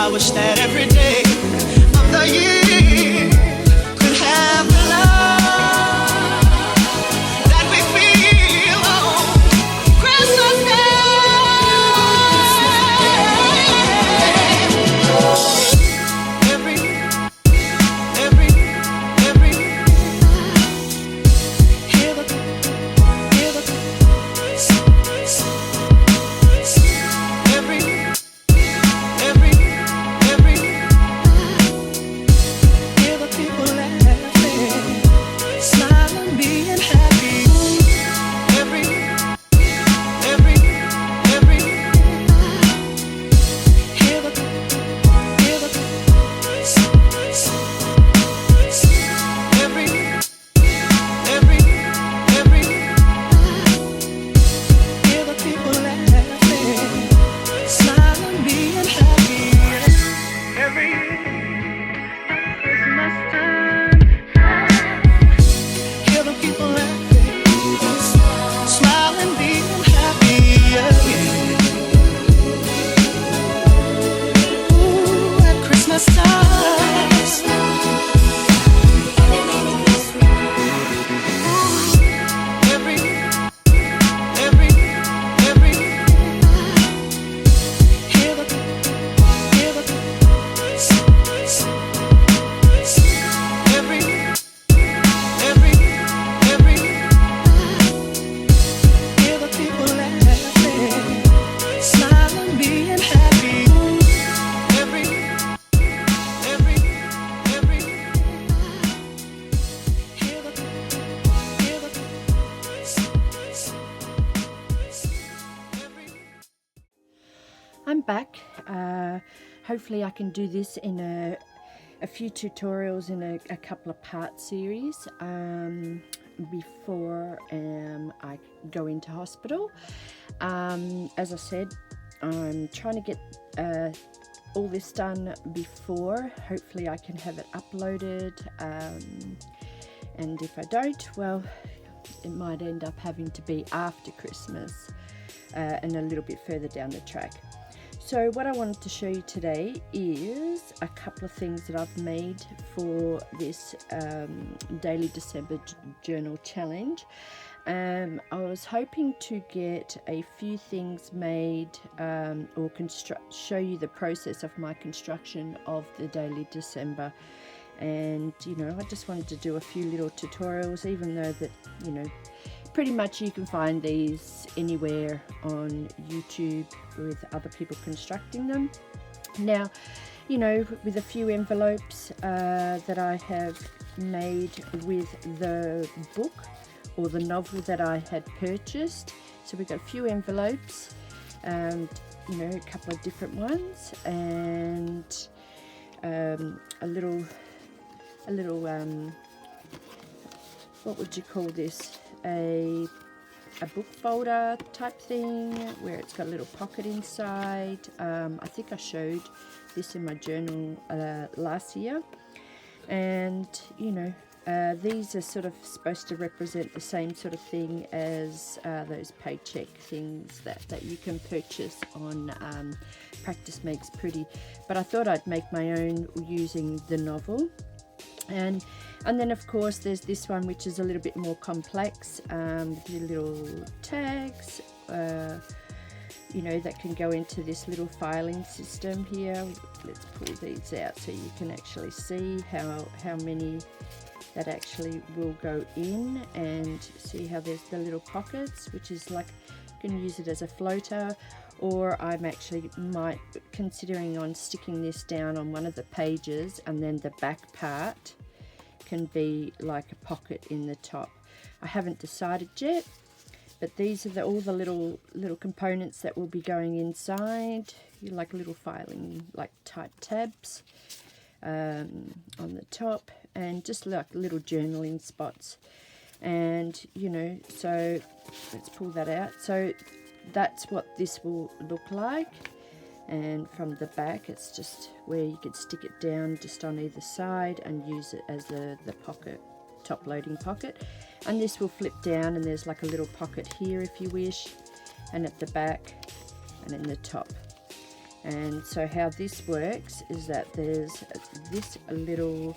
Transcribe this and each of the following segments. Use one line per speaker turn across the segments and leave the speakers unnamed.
I wish that every day of the year could have the love that we feel on Christmas Day. Every hear the people laughing, smiling, being happy. Every hear the hear the people laughing, smiling, being happy. Every Christmas time, hear the people laughing, smiling, being happy. Ooh, at Christmas time. Every hear the every hear the people laughing, smiling, being happy. Every hear the I'm back. Hopefully I can do this in a few tutorials in a couple of part series before I go into hospital. As I said, I'm trying to get all this done before. Hopefully I can have it uploaded, and if I don't, well, it might end up having to be after Christmas and a little bit further down the track. So what I wanted to show you today is a couple of things that I've made for this daily December journal challenge. I was hoping to get a few things made or show you the process of my construction of the daily December. And you know, I just wanted to do a few little tutorials, even though that, you know, pretty much you can find these anywhere on YouTube with other people constructing them. Now, you know, with a few envelopes that I have made with the book or the novel that I had purchased. So we've got a few envelopes, you know, a couple of different ones, and a little what would you call this? A book folder type thing where it's got a little pocket inside. I think I showed this in my journal last year, and you know, these are sort of supposed to represent the same sort of thing as those paycheck things that you can purchase on Practice Makes Pretty, but I thought I'd make my own using the novel. And then of course there's this one, which is a little bit more complex, with your little tags, you know, that can go into this little filing system here. Let's pull these out so you can actually see how many that actually will go in, and see how there's the little pockets, which is like, you can use it as a floater, or I'm actually considering on sticking this down on one of the pages, and then the back part can be like a pocket in the top. I haven't decided yet, but these are all the little components that will be going inside. You like little filing like type tabs on the top, and just like little journaling spots. And you know, so let's pull that out. So that's what this will look like, and from the back it's just where you could stick it down just on either side and use it as the pocket, top loading pocket. And this will flip down, and there's like a little pocket here if you wish, and at the back and in the top. And so how this works is that there's this little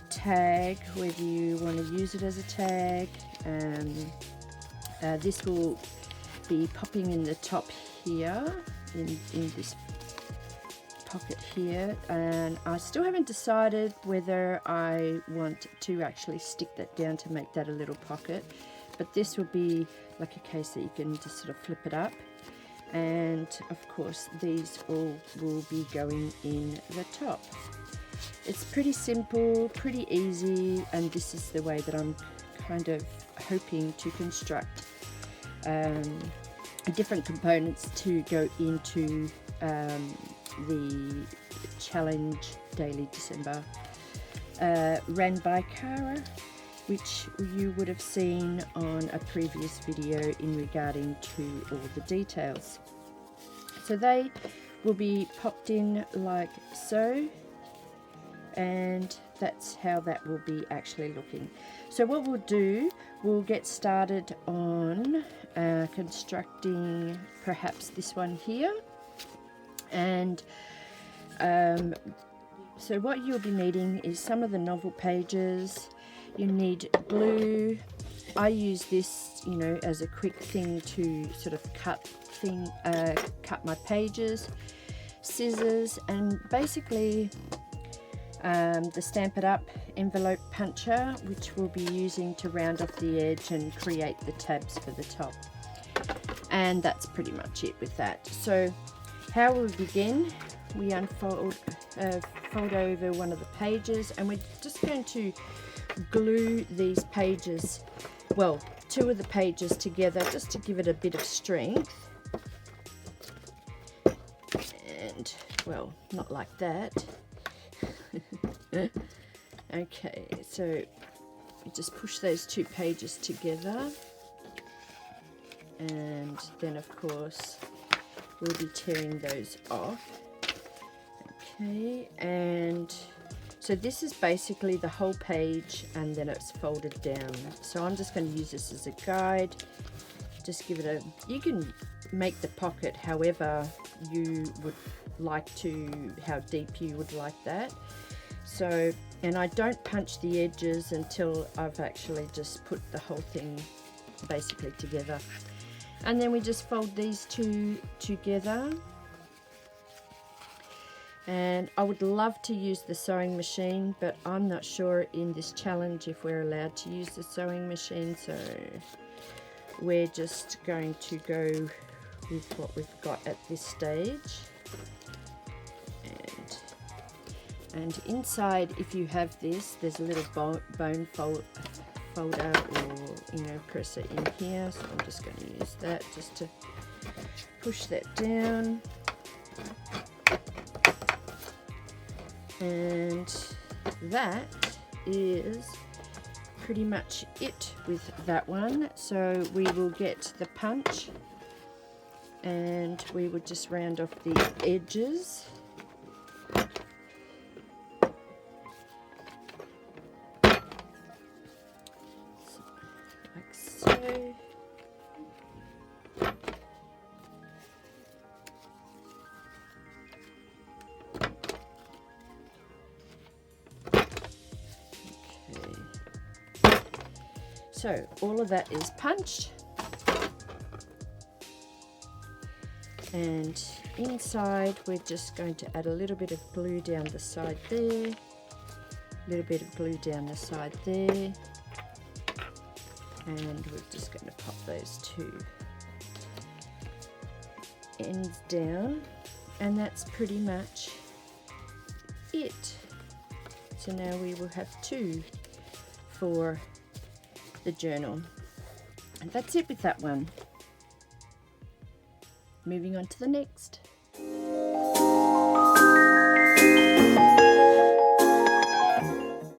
tag, whether you want to use it as a tag. This will be popping in the top here, in this pocket here, and I still haven't decided whether I want to actually stick that down to make that a little pocket, but this will be like a case that you can just sort of flip it up, and of course these all will be going in the top. It's pretty simple, pretty easy, and this is the way that I'm kind of hoping to construct different components to go into the challenge Daily December, ran by Cara, which you would have seen on a previous video in regarding to all the details. So they will be popped in like so, and that's how that will be actually looking. So what we'll do, we'll get started on constructing perhaps this one here. And so what you'll be needing is some of the novel pages. You need glue. I use this, you know, as a quick thing to sort of cut my pages, scissors, and basically the Stamp It Up envelope puncher, which we'll be using to round off the edge and create the tabs for the top. And that's pretty much it with that. So how we begin, we fold over one of the pages, and we're just going to glue these pages, well, two of the pages together, just to give it a bit of strength. And, well, not like that. Okay, so you just push those two pages together, and then of course we'll be tearing those off. Okay, and so this is basically the whole page, and then it's folded down. So I'm just going to use this as a guide. Just give it a, you can make the pocket however you would like to, how deep you would like that. So, and I don't punch the edges until I've actually just put the whole thing basically together. And then we just fold these two together. And I would love to use the sewing machine, but I'm not sure in this challenge if we're allowed to use the sewing machine, so we're just going to go with what we've got at this stage. And inside, if you have this, there's a little bone folder, or, you know, presser in here. So I'm just going to use that just to push that down. And that is pretty much it with that one. So we will get the punch, and we would just round off the edges. So all of that is punched, and inside we're just going to add a little bit of glue down the side there, a little bit of glue down the side there, and we're just going to pop those two ends down, and that's pretty much it. So now we will have two for the journal, and that's it with that one. Moving on to the next.